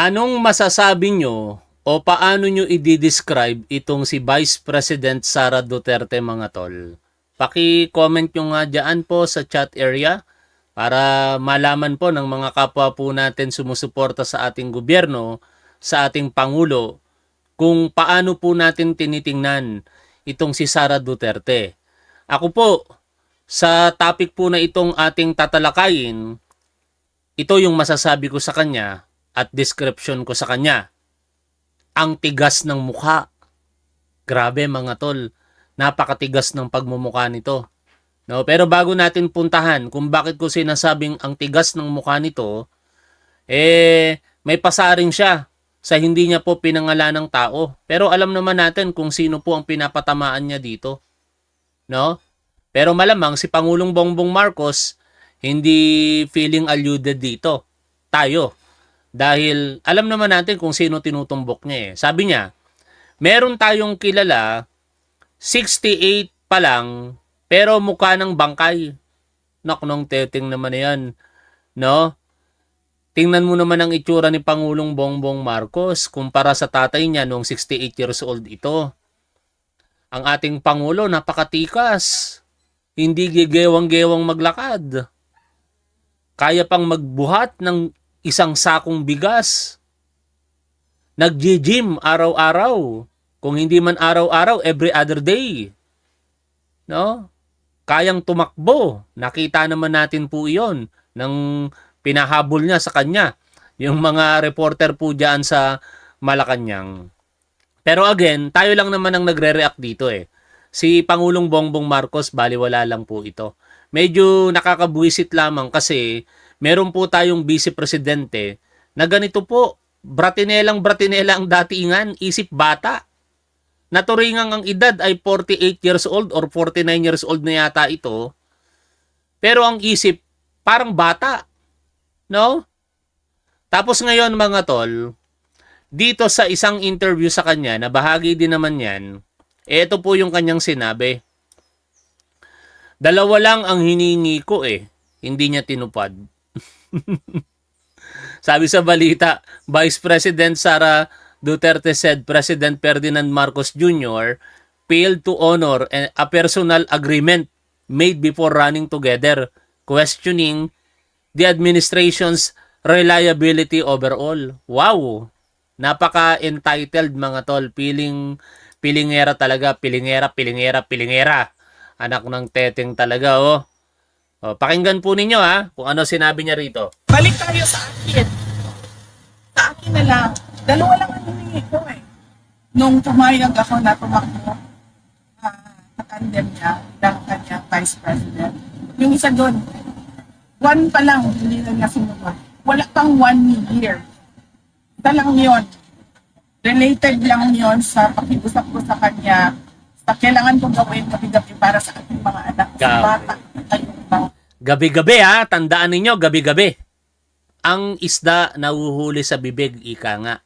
Anong masasabi nyo o paano nyo i-describe itong si Vice President Sara Duterte, mga tol? Paki-comment nyo nga dyan po sa chat area para malaman po ng mga kapwa po natin sumusuporta sa ating gobyerno, sa ating Pangulo, kung paano po natin tinitingnan itong si Sara Duterte. Ako po, sa topic po na itong ating tatalakayin, ito yung masasabi ko sa kanya at description ko sa kanya. Ang tigas ng mukha. Grabe mga tol, napakatigas ng pagmumukha nito. No, pero bago natin puntahan kung bakit ko sinasabing ang tigas ng mukha nito, may pasaring siya sa hindi niya po pinangalan ng tao. Pero alam naman natin kung sino po ang pinapatamaan niya dito. No? Pero malamang si Pangulong Bongbong Marcos hindi feeling alluded dito. Tayo. Dahil alam naman natin kung sino tinutumbok niya eh. Sabi niya, meron tayong kilala, 68 pa lang, pero mukha ng bangkay. Naknong teteng naman yan. No? Tingnan mo naman ang itsura ni Pangulong Bongbong Marcos kumpara sa tatay niya noong 68 years old ito. Ang ating Pangulo, napakatikas. Hindi gigewang-gewang maglakad. Kaya pang magbuhat ng isang sakong bigas. Nag-gym araw-araw. Kung hindi man araw-araw, every other day. No? Kayang tumakbo. Nakita naman natin po iyon nang pinahabol niya sa kanya. Yung mga reporter po dyan sa Malacanang. Pero again, tayo lang naman ang nagre-react dito eh. Si Pangulong Bongbong Marcos, baliwala lang po ito. Medyo nakakabuisit lamang kasi meron po tayong vice presidente na ganito po, bratinelang ang datingan, isip bata. Naturingang ang edad ay 48 years old or 49 years old na yata ito. Pero ang isip, parang bata. No? Tapos ngayon mga tol, dito sa isang interview sa kanya, na bahagi din naman yan, ito po yung kanyang sinabi. Dalawa lang ang hiningi ko eh, hindi niya tinupad. Sabi sa balita, Vice President Sara Duterte said President Ferdinand Marcos Jr. failed to honor a personal agreement made before running together, questioning the administration's reliability overall. Wow! Napaka-entitled mga tol. Pilingera talaga. Pilingera. Anak ng teteng talaga, oh. Pakinggan po ninyo ha, kung ano sinabi niya rito. Balik tayo sa akin. Sa akin na lang. Dalawa lang ang hiningi ko eh. Nung pumayag ako na tumakbo sa tandem niya, ng kanyang vice president. Yung isa doon, one pa lang, hindi na niya sinunod. Wala pang 1 year. Ito lang yun. Related lang yun sa pakiusap ko sa kanya sa kailangan kong gawin gabi-gabi para sa ating mga anak. Sa bata. Gabi-gabi ha, tandaan ninyo, gabi-gabi. Ang isda nahuhuli sa bibig, ika nga.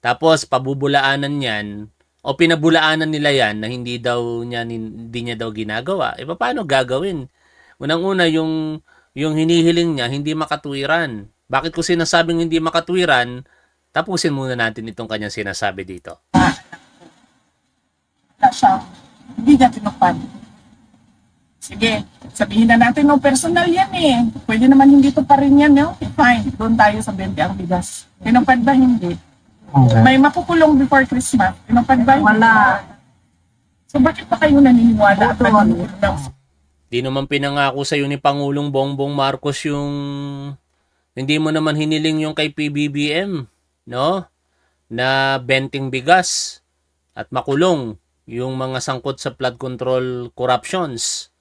Tapos pabubulaanan yan, o pinabulaanan nila yan na hindi niya daw ginagawa. E paano gagawin? Unang-una, yung hinihiling niya, hindi makatuwiran. Bakit ko sinasabing hindi makatuwiran? Tapusin muna natin itong kanyang sinasabi dito. Wala siya. Hindi niya tinupad. Sige, sabihin na natin, no, personal yan eh. Pwede naman hindi to pa rin yan, no? Fine, doon tayo sa 20 ang bigas. Tinupad ba? Hindi. Okay. May makukulong before Christmas. Tinupad ba? Wala. So bakit pa kayo naniniwala? Di naman pinangako sa iyo ni Pangulong Bongbong Marcos yung hindi mo naman hiniling yung kay PBBM, no? Na benting bigas at makulong yung mga sangkot sa flood control corruptions.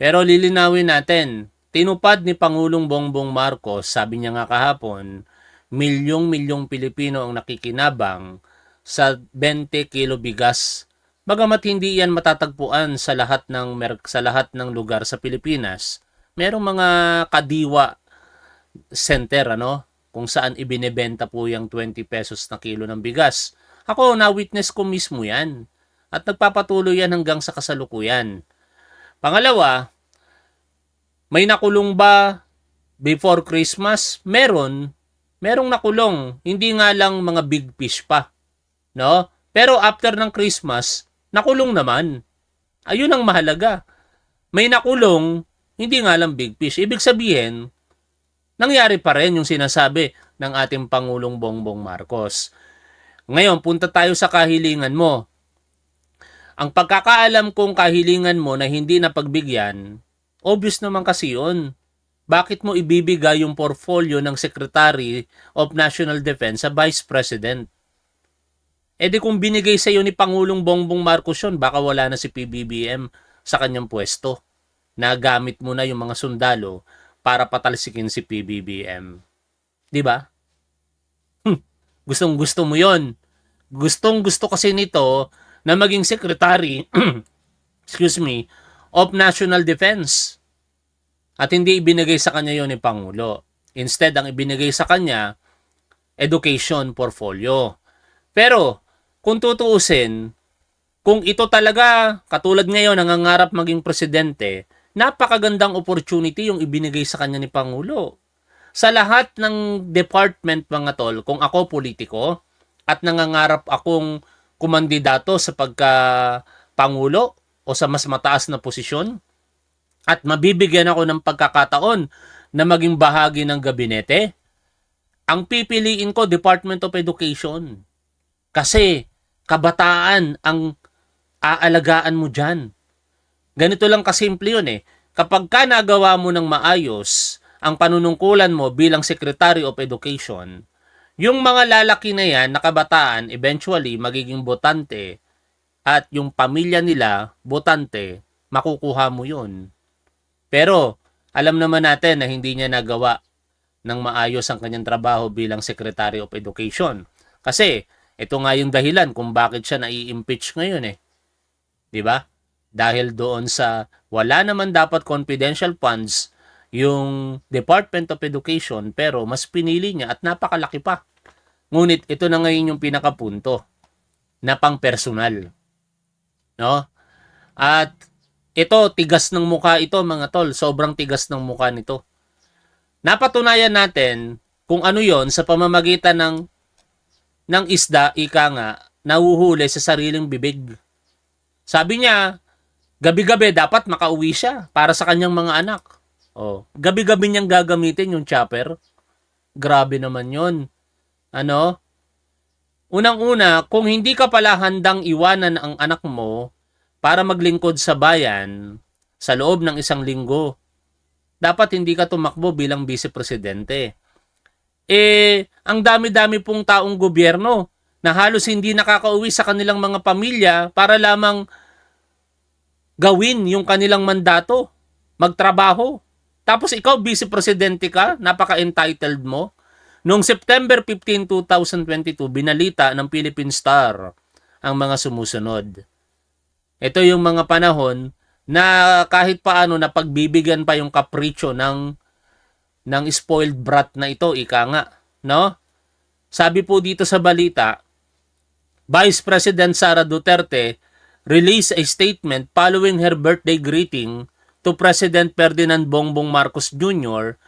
Pero lilinawin natin, tinupad ni Pangulong Bongbong Marcos, sabi niya nga kahapon, milyong-milyong Pilipino ang nakikinabang sa 20 kilo bigas. Bagamat hindi yan matatagpuan sa lahat ng lugar sa Pilipinas, merong mga kadiwa center kung saan ibinebenta po yung 20 pesos na kilo ng bigas. Ako, na-witness ko mismo yan. At nagpapatuloy yan hanggang sa kasalukuyan. Pangalawa, may nakulong ba before Christmas? Meron. merong nakulong. Hindi nga lang mga big fish pa, no? Pero after ng Christmas, nakulong naman. Ayun ang mahalaga. May nakulong, hindi nga lang big fish. Ibig sabihin, nangyari pa rin yung sinasabi ng ating Pangulong Bongbong Marcos. Ngayon, punta tayo sa kahilingan mo. Ang pagkakaalam kong kahilingan mo na hindi napagbigyan, obvious naman kasi yun. Bakit mo ibibigay yung portfolio ng Secretary of National Defense sa Vice President? E di kung binigay sa iyo ni Pangulong Bongbong Marcos yun, baka wala na si PBBM sa kanyang pwesto. Nagamit mo na yung mga sundalo para patalsikin si PBBM. Di ba? Gustong gusto mo yon. Gustong gusto kasi nito na maging secretary excuse me, of National Defense. At hindi ibinigay sa kanya yon ni Pangulo. Instead, ang ibinigay sa kanya, education portfolio. Pero, kung tutuusin, kung ito talaga, katulad ngayon, nangangarap maging presidente, napakagandang opportunity yung ibinigay sa kanya ni Pangulo. Sa lahat ng department, mga tol, kung ako politiko, at nangangarap akong kumandidato sa pagka-pangulo o sa mas mataas na posisyon, at mabibigyan ako ng pagkakataon na maging bahagi ng gabinete, ang pipiliin ko, Department of Education. Kasi, kabataan ang aalagaan mo dyan. Ganito lang kasimple yun eh. Kapag ka nagawa mo ng maayos ang panunungkulan mo bilang Secretary of Education, yung mga lalaki na yan, na kabataan, eventually magiging botante at yung pamilya nila, botante, makukuha mo yun. Pero, alam naman natin na hindi niya nagawa ng maayos ang kanyang trabaho bilang Secretary of Education. Kasi, ito nga yung dahilan kung bakit siya nai-impeach ngayon eh. 'Di ba? Dahil doon sa wala naman dapat confidential funds yung Department of Education, pero mas pinili niya at napakalaki pa. Ngunit ito na ngayon yung pinakapunto na pang-personal. No? At ito, tigas ng mukha ito mga tol. Sobrang tigas ng mukha nito. Napatunayan natin kung ano yon sa pamamagitan ng isda, ika nga, nahuhuli sa sariling bibig. Sabi niya, gabi-gabi dapat makauwi siya para sa kanyang mga anak. Oh, gabi-gabi niyang gagamitin yung chopper. Grabe naman yon. Ano? Unang-una, kung hindi ka pala handang iwanan ang anak mo para maglingkod sa bayan sa loob ng 1 linggo, dapat hindi ka tumakbo bilang vice-presidente. Ang dami-dami pong taong gobyerno na halos hindi nakakauwi sa kanilang mga pamilya para lamang gawin yung kanilang mandato, magtrabaho. Tapos ikaw, vice-presidente ka, napaka-entitled mo. Noong September 15, 2022, binalita ng Philippine Star ang mga sumusunod. Ito yung mga panahon na kahit paano napagbibigyan pa yung kapritsyo ng spoiled brat na ito, ika nga, no? Sabi po dito sa balita, Vice President Sara Duterte released a statement following her birthday greeting to President Ferdinand Bongbong Marcos Jr.,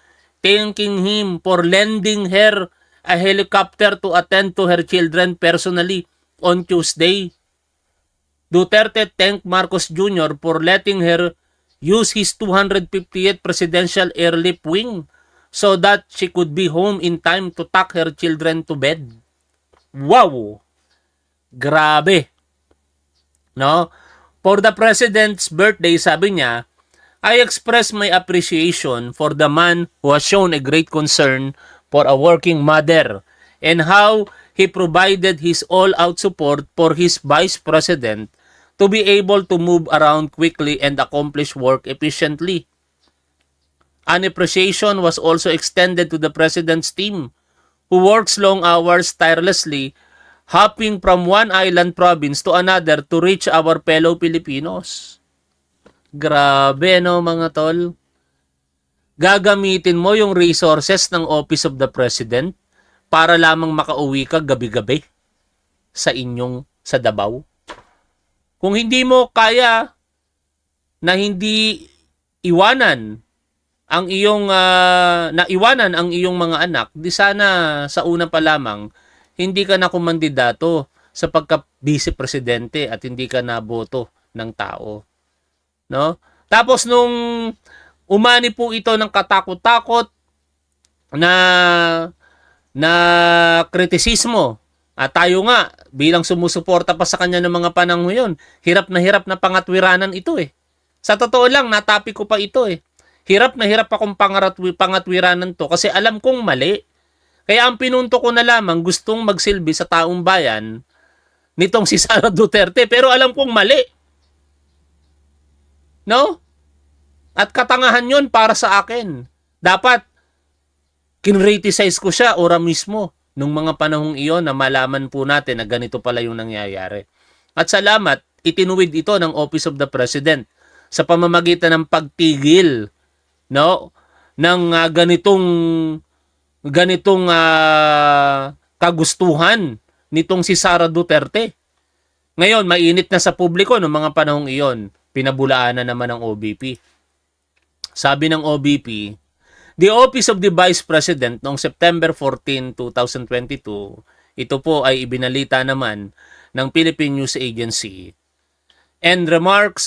thanking him for lending her a helicopter to attend to her children personally on Tuesday. Duterte thanked Marcos Jr. for letting her use his 258th Presidential Airlift Wing so that she could be home in time to tuck her children to bed. Wow! Grabe! No? For the President's birthday, sabi niya, I express my appreciation for the man who has shown a great concern for a working mother and how he provided his all-out support for his Vice President to be able to move around quickly and accomplish work efficiently. An appreciation was also extended to the President's team, who works long hours tirelessly, hopping from one island province to another to reach our fellow Filipinos. Grabe, no, mga tol? Gagamitin mo yung resources ng Office of the President para lamang makauwi ka gabi-gabi sa Davao. Kung hindi mo kaya na hindi iwanan ang iyong naiwanan ang iyong mga anak, di sana sa una pa lamang hindi ka na kumandidato sa pagka-vice presidente at hindi ka naboto ng tao, no? Tapos nung umani po ito ng katakot-takot na kritisismo, at tayo nga bilang sumusuporta pa sa kanya ng mga panahon yun, hirap na pangatwiranan ito eh. Sa totoo lang, natapik ko pa ito eh. Hirap akong pangatwiranan to kasi alam kong mali. Kaya ang pinunto ko na lamang gustong magsilbi sa taong bayan nitong si Sara Duterte, pero alam kong mali. No? At katangahan yon para sa akin. Dapat kinriticize ko siya ora mismo nung mga panahong iyon na malaman po natin na ganito pala yung nangyayari. At salamat, itinuwid ito ng Office of the President sa pamamagitan ng pagtigil, no, ng ganitong kagustuhan nitong si Sara Duterte. Ngayon, mainit na sa publiko noong mga panahong iyon. Pinabulaan na naman ng OBP. Sabi ng OBP, the Office of the Vice President noong September 14, 2022, ito po ay ibinalita naman ng Philippine News Agency, and remarks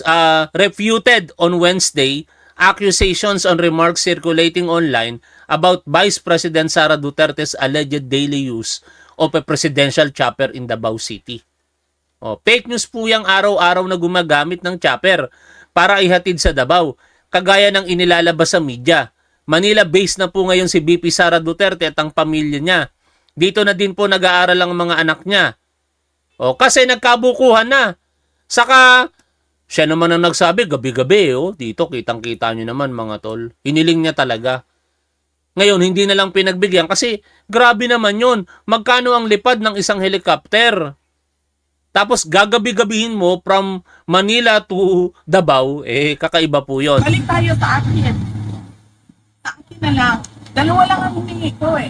refuted on Wednesday accusations on remarks circulating online about Vice President Sara Duterte's alleged daily use of a presidential chopper in Davao City. Fake news po yung araw-araw na gumagamit ng chopper para ihatid sa Davao, kagaya ng inilalabas sa media. Manila-based na po ngayon si VP Sara Duterte at ang pamilya niya. Dito na din po nag-aaral ang mga anak niya. Kasi nagkabukuhan na. Saka, siya naman ang nagsabi, gabi-gabi, dito kitang-kita nyo naman mga tol. Hiniling niya talaga. Ngayon, hindi na lang pinagbigyan kasi grabe naman yon. Magkano ang lipad ng isang helicopter? Tapos gagabi-gabihin mo from Manila to Davao, kakaiba po yon. Balik tayo sa akin. Sa akin na lang. Dalawa lang ang humingi ko eh.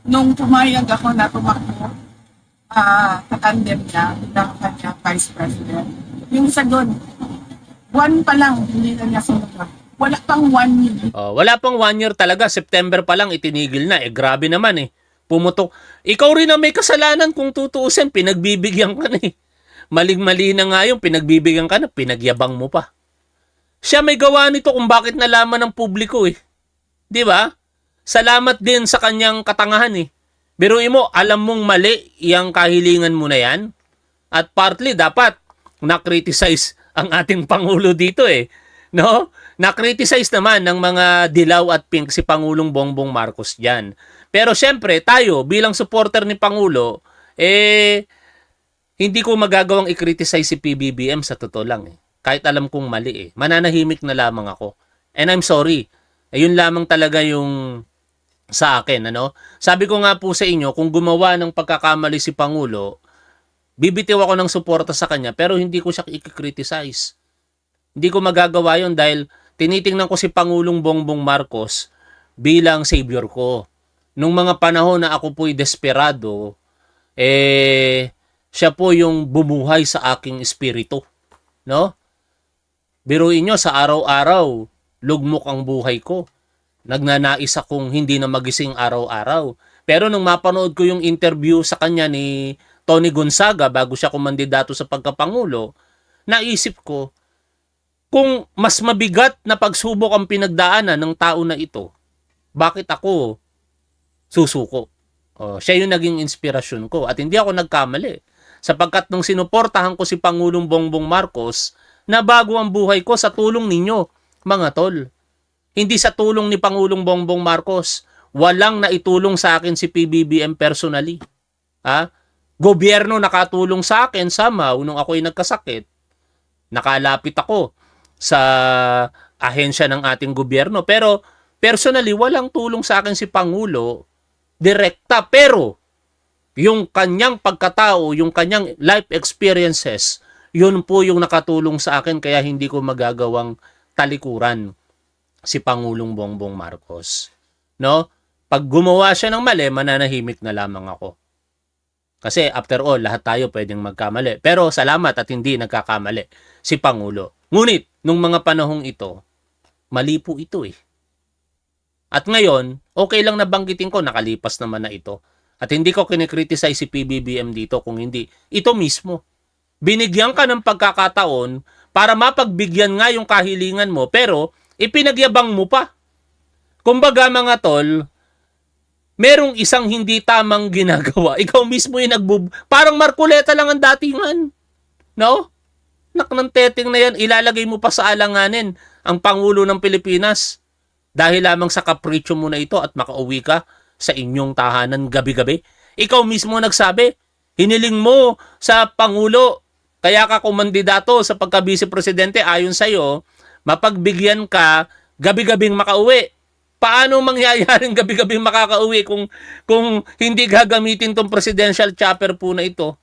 Nung pumayag ako na tumakbo sa tandem niya ng kanya Vice President. Yung isa doon, 1 pa lang, hindi na niya sinunod. Wala pang 1 year. Wala pang 1 year talaga. September pa lang itinigil na. Grabe naman eh. Pumutok. Ikaw rin ang may kasalanan kung tutuusin. Pinagbibigyan ka na eh. Maling-mali na nga yung pinagbibigyan ka na. Pinagyabang mo pa. Siya may gawa nito kung bakit nalaman ng publiko eh. Di ba? Salamat din sa kanyang katangahan eh. Biruin mo, alam mong mali yung kahilingan mo na yan. At partly dapat na-criticize ang ating Pangulo dito eh. No? Na-criticize naman ng mga dilaw at pink si Pangulong Bongbong Marcos dyan. Pero syempre, tayo bilang supporter ni Pangulo, hindi ko magagawang i-criticize si PBBM sa totoo lang eh. Kahit alam kong mali eh. Mananahimik na lamang ako. And I'm sorry. Ayun lamang talaga yung sa akin, ano? Sabi ko nga po sa inyo, kung gumawa ng pagkakamali si Pangulo, bibitiw ako ng suporta sa kanya, pero hindi ko siya i-criticize. Hindi ko magagawa yun dahil tinitingnan ko si Pangulong Bongbong Marcos bilang savior ko. Nung mga panahon na ako po'y desperado, siya po yung bumuhay sa aking espiritu. No? Biruin nyo, sa araw-araw, lugmok ang buhay ko. Nagnanais akong hindi na magising araw-araw. Pero nung mapanood ko yung interview sa kanya ni Tony Gonzaga bago siya kumandidato sa pagkapangulo, naisip ko, kung mas mabigat na pagsubok ang pinagdaanan ng tao na ito, bakit ako susuko? Siya yung naging inspirasyon ko at hindi ako nagkamali. Sapagkat nung sinuportahan ko si Pangulong Bongbong Marcos, nabago ang buhay ko sa tulong ninyo, mga tol. Hindi sa tulong ni Pangulong Bongbong Marcos. Walang naitulong sa akin si PBBM personally. Gobyerno nakatulong sa akin somehow nung ako'y nagkasakit. Nakalapit ako sa ahensya ng ating gobyerno. Pero personally, walang tulong sa akin si Pangulo direkta. Pero yung kanyang pagkatao, yung kanyang life experiences, yun po yung nakatulong sa akin kaya hindi ko magagawang talikuran si Pangulong Bongbong Marcos. No? Pag gumawa siya ng mali, mananahimik na lamang ako. Kasi after all, lahat tayo pwedeng magkamali. Pero salamat at hindi nagkakamali si Pangulo. Ngunit, nung mga panahong ito, mali po ito eh. At ngayon, okay lang na banggitin ko, nakalipas naman na ito. At hindi ko kinikriticize si PBBM dito kung hindi. Ito mismo. Binigyan ka ng pagkakataon para mapagbigyan nga yung kahilingan mo, pero ipinagyabang mo pa. Kumbaga mga tol, merong isang hindi tamang ginagawa. Ikaw mismo yung parang Marcoleta lang ang datingan. No? Nak ng teteng na yan, ilalagay mo pa sa alanganin ang Pangulo ng Pilipinas. Dahil lamang sa kapritsyo mo na ito at makauwi ka sa inyong tahanan gabi-gabi. Ikaw mismo nagsabi, hiniling mo sa Pangulo, kaya ka kumandidato sa pagka-vice presidente ayon sa'yo, mapagbigyan ka gabi-gabing makauwi. Paano mangyayaring gabi-gabing makakauwi kung hindi gagamitin tong presidential chopper po na ito?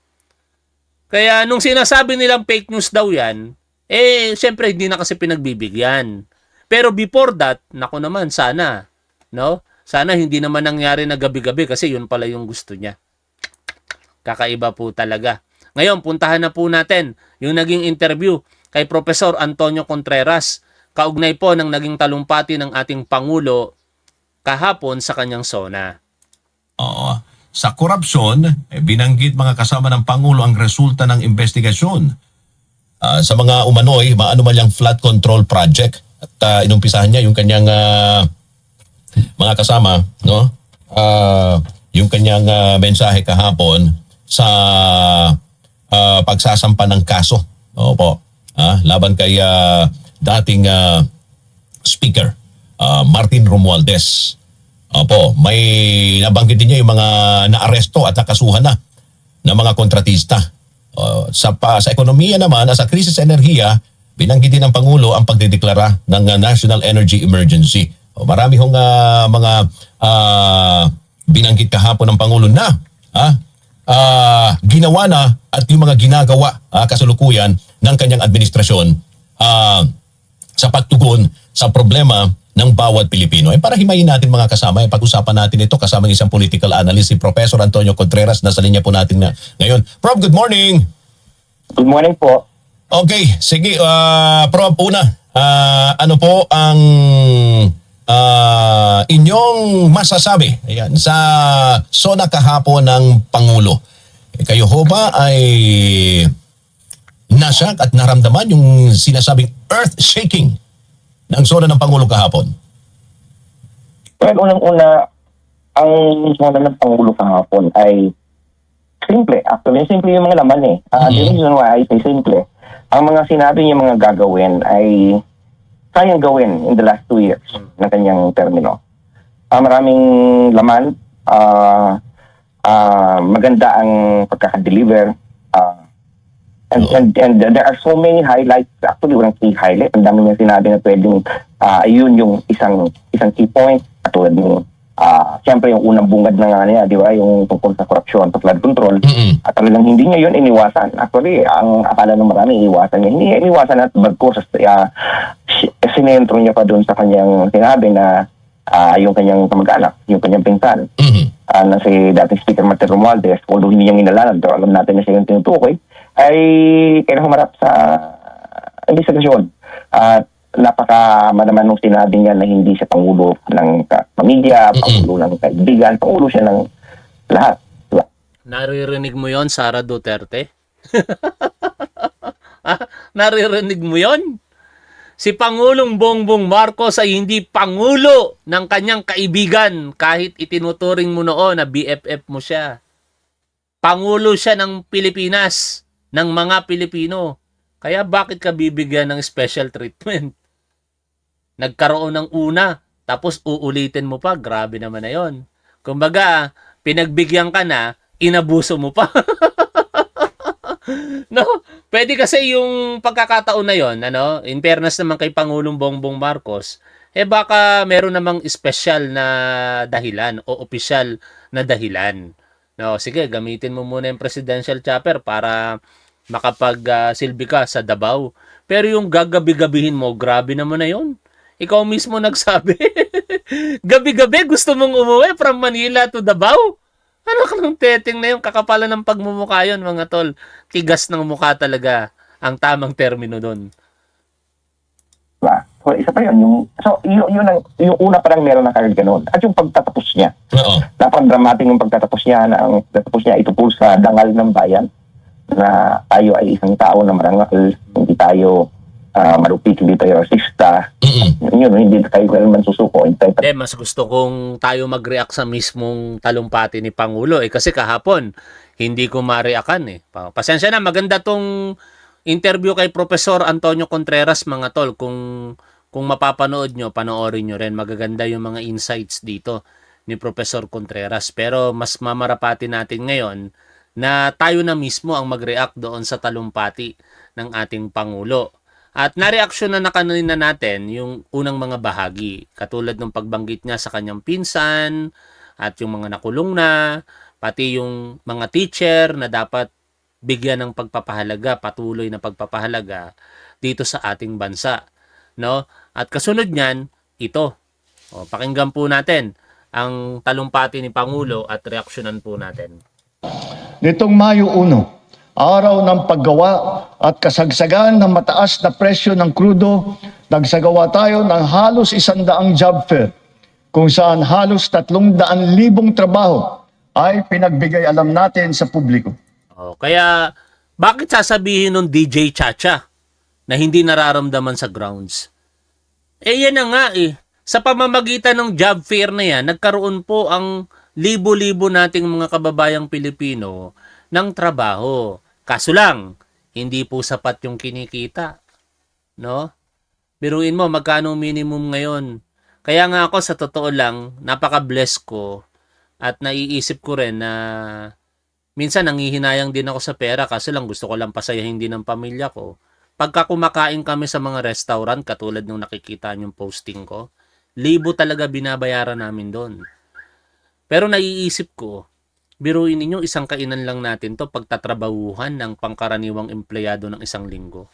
Kaya nung sinasabi nilang fake news daw yan, syempre hindi na kasi pinagbibigyan. Pero before that, nako naman, sana, no? Sana hindi naman nangyari na gabi-gabi kasi yun pala yung gusto niya. Kakaiba po talaga. Ngayon, puntahan na po natin yung naging interview kay Professor Antonio Contreras, kaugnay po ng naging talumpati ng ating Pangulo kahapon sa kanyang SONA. Oo. Sa korupsyon, binanggit mga kasama ng Pangulo ang resulta ng investigasyon sa mga umano'y maanumalyang flood control project. At inumpisahan niya yung kanyang mga kasama, no? Yung kanyang mensahe kahapon sa pagsasampa ng kaso. Opo. Laban kay dating Speaker Martin Romualdez. Opo, may nabanggit din niya yung mga naaresto at nakasuhan na ng mga kontratista. Sa ekonomiya naman, sa krisis sa enerhiya, binanggit din ng Pangulo ang pagdedeklara ng National Energy Emergency. Marami hong mga binanggit kahapon ng Pangulo na ginawa na at yung mga ginagawa kasalukuyan ng kanyang administrasyon sa pagtugon sa problema ng bawat Pilipino. Para himayin natin mga kasama, pag-usapan natin ito kasama ng isang political analyst, si Professor Antonio Contreras. Nasa linya po natin na ngayon. Prof, good morning! Good morning po. Okay, sige. Prof, una, ano po ang inyong masasabi sa SONA kahapon ng Pangulo? Kayo ho ba ay nasyak at naramdaman yung sinasabing earth-shaking ng SONA ng Pangulo kahapon? Well, unang-una, ang SONA ng Pangulo kahapon ay simple. Actually, simple yung mga laman eh. The reason why I say simple, ang mga sinabi niya mga gagawin ay kayang gawin in the last 2 years ng kanyang termino. Maraming laman, maganda ang pagkakadeliver, and there are so many highlights. Actually, walang key highlight. Ang dami niya sinabi na pwedeng yun yung isang key point. Katulad ng siyempre yung unang bungad na nga niya, di ba, yung tungkol sa korupsyon, sa flood control. At talagang hindi niya yun iniwasan. Actually, ang akala ng marami iniwasan niya. Hindi niya iniwasan at bagkos sinentro niya pa doon sa kanyang sinabi na yung kanyang kamag-anak, yung kanyang pinsan, na si dating Speaker Martin Romualdez, although hindi niya inalanan, pero alam natin na siya yung tinutukoy, ay kailangan humarap sa investigasyon. At napakama naman nung sinabi niya na hindi siya Pangulo ng pamilya, Pangulo ng kaibigan, Pangulo siya ng lahat. Diba? Naririnig mo yon, Sara Duterte? Naririnig mo yon? Si Pangulong Bongbong Marcos ay hindi Pangulo ng kanyang kaibigan kahit itinuturing mo noon na BFF mo siya. Pangulo siya ng Pilipinas, ng mga Pilipino. Kaya bakit ka bibigyan ng special treatment? Nagkaroon ng una, tapos uulitin mo pa, grabe naman na yon. Kumbaga, pinagbigyan ka na, inabuso mo pa. No? Pwede kasi yung pagkakataon na yon, in fairness naman kay Pangulong Bongbong Marcos, baka meron namang special na dahilan o opisyal na dahilan. No, sige, gamitin mo muna yung presidential chopper para makapag-silbi ka sa Davao. Pero yung gagabi-gabihin mo, grabe naman na yon. Ikaw mismo nagsabi. Gabi-gabi gusto mong umuwi from Manila to Davao? Ano ka ng teteng na yung kakapalan ng pagmumukha yun, mga tol? Tigas ng mukha talaga ang tamang termino doon. Diba? So, So, isa pa yun. Yung una pa lang meron na kagad ganun. At yung pagtatapos niya. Oo. Napaka-dramatic yung pagtatapos niya na ang pagtatapos niya ito po sa dangal ng bayan na tayo ay isang tao na marangal, hindi tayo marupik, hindi tayo rasista. Yun, hindi tayo kailanman susuko. Mas gusto kong tayo mag-react sa mismong talumpati ni Pangulo. Kasi kahapon, hindi ko ma-reactan eh. Pasensya na, maganda tong interview kay Professor Antonio Contreras, mga tol. Kung mapapanood nyo, panoorin nyo rin. Magaganda yung mga insights dito ni Professor Contreras. Pero mas mamarapati natin ngayon na tayo na mismo ang mag-react doon sa talumpati ng ating Pangulo. At nareaksyon na kanina natin yung unang mga bahagi. Katulad ng pagbanggit niya sa kanyang pinsan at yung mga nakulong na, pati yung mga teacher na dapat bigyan ng pagpapahalaga, patuloy na pagpapahalaga dito sa ating bansa. No? At kasunod niyan, ito. Pakinggan po natin ang talumpati ni Pangulo at reaksyonan po natin. Nitong Mayo 1, araw ng paggawa at kasagsagan ng mataas na presyo ng krudo, nagsagawa tayo ng halos 100 job fair, kung saan halos 300,000 trabaho ay pinagbigay alam natin sa publiko. Kaya, bakit sasabihin ng DJ Chacha na hindi nararamdaman sa grounds? Yan na nga eh. Sa pamamagitan ng job fair na yan, nagkaroon po ang libo-libo nating mga kababayang Pilipino ng trabaho. Kaso lang, hindi po sapat yung kinikita. No? Biruin mo, magkano minimum ngayon? Kaya nga ako, sa totoo lang, napaka-bless ko at naiisip ko rin na minsan nanghihinayang din ako sa pera kasi lang gusto ko lang pasayahin din ng pamilya ko. Pagka kumakain kami sa mga restaurant, katulad nung nakikita yung posting ko, libo talaga binabayaran namin doon. Pero naiisip ko, biruin ninyo, isang kainan lang natin to pagtatrabahuhan ng pangkaraniwang empleyado ng isang linggo.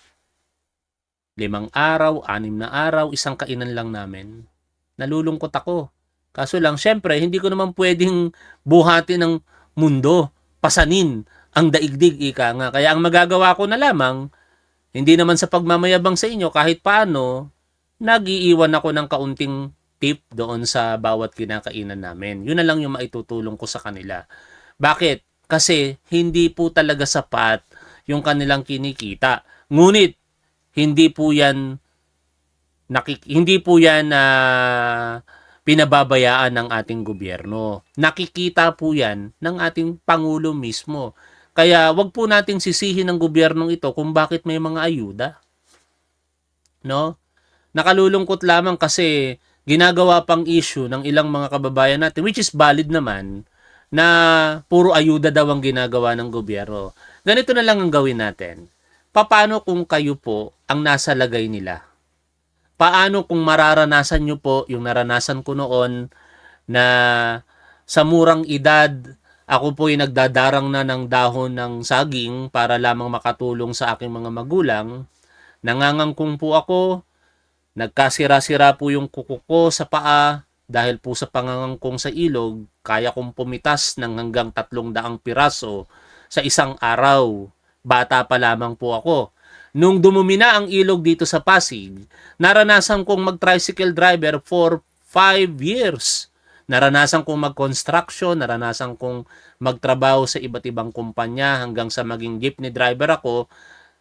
5 araw, 6 na araw, isang kainan lang namin. Nalulungkot ako. Kaso lang, syempre, hindi ko naman pwedeng buhatin ng mundo, pasanin ang daigdig, ika nga. Kaya ang magagawa ko na lamang, hindi naman sa pagmamayabang sa inyo, kahit paano, nag-iiwan ako ng kaunting tip doon sa bawat kinakainan namin. Yun na lang yung maitutulong ko sa kanila. Bakit? Kasi hindi po talaga sapat yung kanilang kinikita. Ngunit, hindi po yan pinababayaan ng ating gobyerno. Nakikita po yan ng ating Pangulo mismo. Kaya wag po nating sisihin ng gobyernong ito kung bakit may mga ayuda. No? Nakalulungkot lamang kasi ginagawa pang issue ng ilang mga kababayan natin, which is valid naman, na puro ayuda daw ang ginagawa ng gobyerno. Ganito na lang ang gawin natin. Paano kung kayo po ang nasa lagay nila? Paano kung mararanasan nyo po yung naranasan ko noon na sa murang edad, ako po ay nagdadarang na ng dahon ng saging para lamang makatulong sa aking mga magulang. Nangangangkong po ako, nagkasira-sira po yung kuko ko sa paa dahil po sa pangangangkong sa ilog, kaya kong pumitas ng hanggang 300 piraso sa isang araw. Bata pa lamang po ako. Nung dumumi na ang ilog dito sa Pasig, naranasan kong mag-tricycle driver for 5 years. Naranasan kong mag-construction, naranasan kong magtrabaho sa iba't ibang kumpanya hanggang sa maging jeepney driver ako.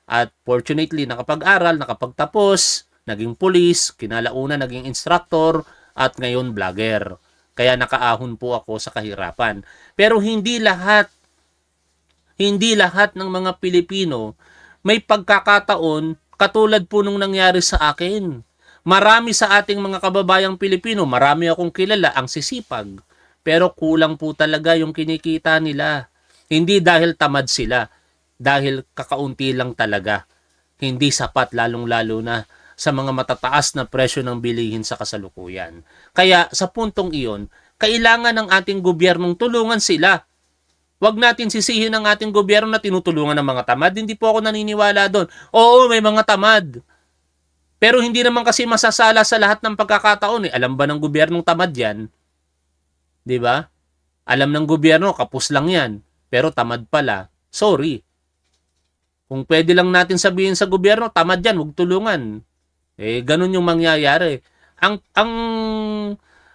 At fortunately, nakapag-aral, nakapagtapos, naging police, kinalauna naging instructor, at ngayon vlogger. Kaya nakaahon po ako sa kahirapan. Pero hindi lahat ng mga Pilipino may pagkakataon katulad po nung nangyari sa akin. Marami sa ating mga kababayang Pilipino, marami akong kilala ang sisipag, pero kulang po talaga yung kinikita nila. Hindi dahil tamad sila, dahil kakaunti lang talaga. Hindi sapat, lalong-lalo na sa mga matataas na presyo ng bilihin sa kasalukuyan. Kaya sa puntong iyon, kailangan ng ating gobyernong tulungan sila. Huwag natin sisihin ang ating gobyerno na tinutulungan ng mga tamad. Hindi po ako naniniwala doon. Oo, may mga tamad. Pero hindi naman kasi masasala sa lahat ng pagkakataon. Alam ba ng gobyernong tamad yan? Di ba? Alam ng gobyerno, kapos lang yan. Pero tamad pala. Sorry. Kung pwede lang natin sabihin sa gobyerno, tamad yan, huwag tulungan. Ganun yung mangyayari.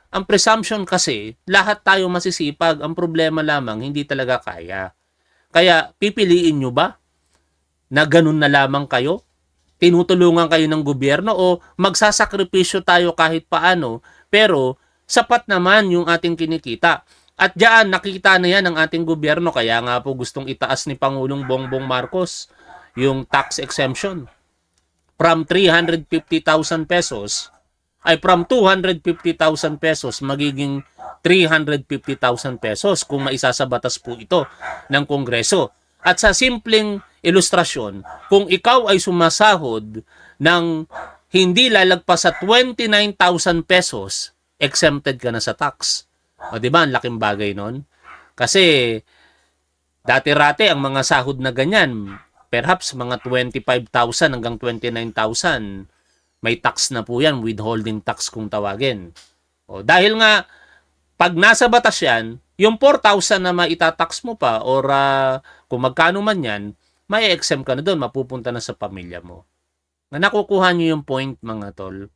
Ang presumption kasi, lahat tayo masisipag. Ang problema lamang, hindi talaga kaya. Kaya, pipiliin nyo ba na ganun na lamang kayo? Tinutulungan kayo ng gobyerno o magsasakripisyo tayo kahit paano, pero sapat naman yung ating kinikita. At diyan, nakita na yan ng ating gobyerno, kaya nga po gustong itaas ni Pangulong Bongbong Marcos yung tax exemption from 350,000 pesos ay from 250,000 pesos magiging 350,000 pesos kung maisasabatas po ito ng Kongreso. At sa simpleng ilustrasyon, kung ikaw ay sumasahod ng hindi lalagpas sa 29,000 pesos, exempted ka na sa tax. O di ba, ang laking bagay nun? Kasi dati-rate ang mga sahod na ganyan, perhaps mga 25,000 hanggang 29,000, may tax na po yan, withholding tax kung tawagin. O dahil nga, pag nasa batas yan, yung 4,000 na maitatax mo pa or kung magkano man yan, may exempt ka na doon, mapupunta na sa pamilya mo. Nakukuha nyo yung point, mga tol.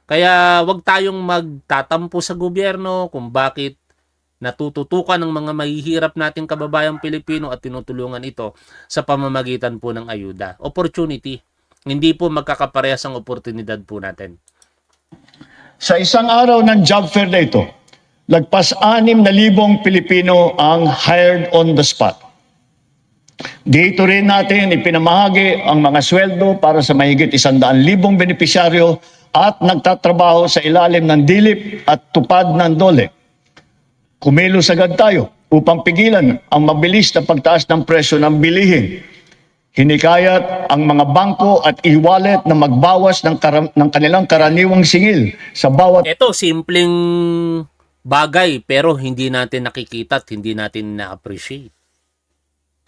Kaya wag tayong magtatampo sa gobyerno kung bakit natututukan ng mga mahihirap nating kababayang Pilipino at tinutulungan ito sa pamamagitan po ng ayuda. Opportunity. Hindi po magkakaparehas ang oportunidad po natin. Sa isang araw ng job fair na ito, lagpas 6,000 Pilipino ang hired on the spot. Dito rin natin ipinamahagi ang mga sweldo para sa mahigit 100,000 benepisyaryo at nagtatrabaho sa ilalim ng dilip at tupad ng DOLE. Kumilos agad tayo upang pigilan ang mabilis na pagtaas ng presyo ng bilihin. Hinikayat ang mga bangko at e-wallet na magbawas ng kanilang karaniwang singil sa bawat Ito, simpleng bagay pero hindi natin nakikita at hindi natin na-appreciate.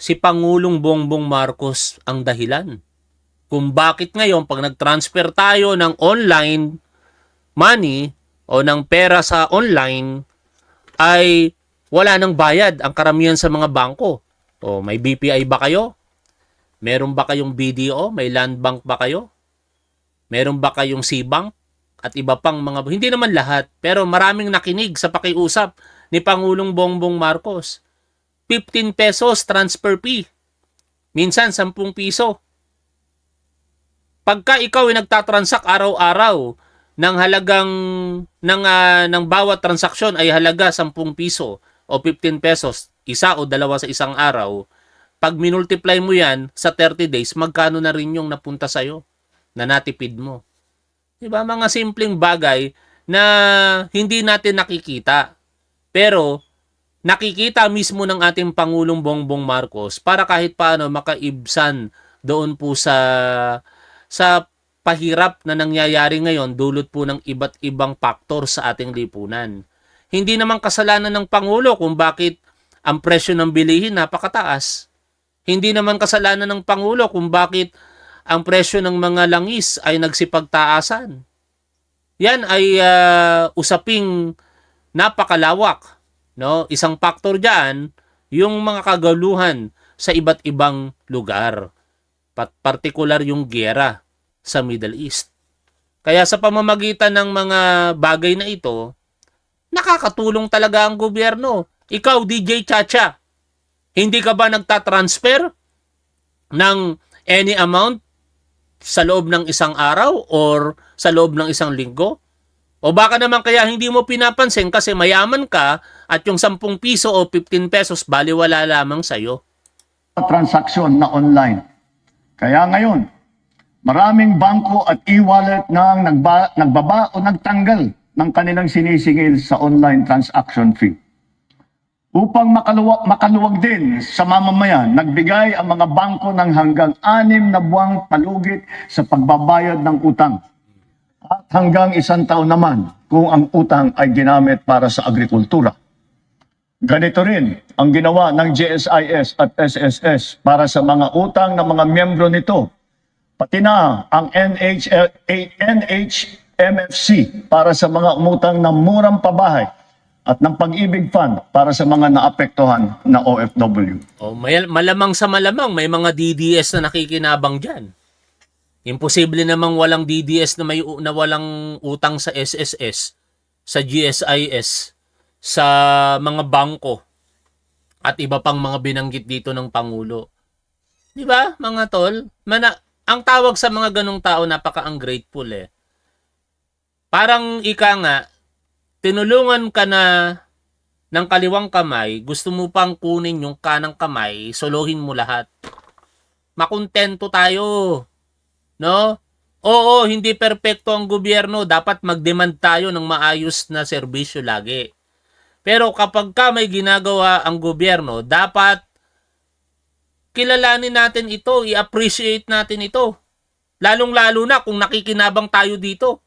Si Pangulong Bongbong Marcos ang dahilan kung bakit ngayon pag nag-transfer tayo ng online money o ng pera sa online ay wala nang bayad ang karamihan sa mga bangko. O may BPI ba kayo? Meron ba kayong BDO? May land bank ba kayo? Meron ba kayong C-Bank? At iba pang mga, hindi naman lahat, pero maraming nakinig sa pakiusap ni Pangulong Bongbong Marcos. 15 pesos transfer fee. Minsan 10 piso. Pagka ikaw ay nagtatransak araw-araw ng halagang ng bawat transaksyon ay halaga 10 piso o 15 pesos, isa o dalawa sa isang araw, pag minultiply mo yan sa 30 days, magkano na rin yung napunta sa'yo na natipid mo? Diba? Mga simpleng bagay na hindi natin nakikita. Pero nakikita mismo ng ating Pangulong Bongbong Marcos para kahit paano makaibsan doon po sa pahirap na nangyayari ngayon dulot po ng iba't ibang faktor sa ating lipunan. Hindi naman kasalanan ng Pangulo kung bakit ang presyo ng bilihin napakataas. Hindi naman kasalanan ng Pangulo kung bakit ang presyo ng mga langis ay nagsipagtaasan. Yan ay usaping napakalawak. No? Isang faktor diyan, yung mga kagaluhan sa iba't ibang lugar. Partikular yung giyera sa Middle East. Kaya sa pamamagitan ng mga bagay na ito, nakakatulong talaga ang gobyerno. Ikaw, DJ Chacha, hindi ka ba nagtatransfer ng any amount sa loob ng isang araw or sa loob ng isang linggo? O baka naman kaya hindi mo pinapansin kasi mayaman ka at yung 10 piso o 15 pesos baliwala lamang sa'yo. transaksyon na online. Kaya ngayon, maraming bangko at e-wallet na nagbaba o nagtanggal ng kanilang sinisingil sa online transaction fee. Upang makaluwag din sa mamamayan, nagbigay ang mga bangko ng hanggang 6 na buwang palugit sa pagbabayad ng utang. At hanggang 1 taon naman kung ang utang ay ginamit para sa agrikultura. Ganito rin ang ginawa ng GSIS at SSS para sa mga utang ng mga miyembro nito. Pati na ang NHMFC para sa mga umutang ng murang pabahay at ng Pag-ibig Fund para sa mga naapektuhan na OFW. O malamang sa malamang may mga DDS na nakikinabang diyan. Imposible namang walang DDS na walang utang sa SSS, sa GSIS, sa mga bangko at iba pang mga binanggit dito ng Pangulo. 'Di ba, mga tol? Ang tawag sa mga ganong tao napaka-ungrateful eh. Parang ika nga, tinulungan ka na ng kaliwang kamay, gusto mo pang kunin yung kanang kamay, solohin mo lahat. Makontento tayo. No? Oo, hindi perpekto ang gobyerno. Dapat mag-demand tayo ng maayos na serbisyo lagi. Pero kapag ka may ginagawa ang gobyerno, dapat kilalanin natin ito, i-appreciate natin ito. Lalong-lalo na kung nakikinabang tayo dito.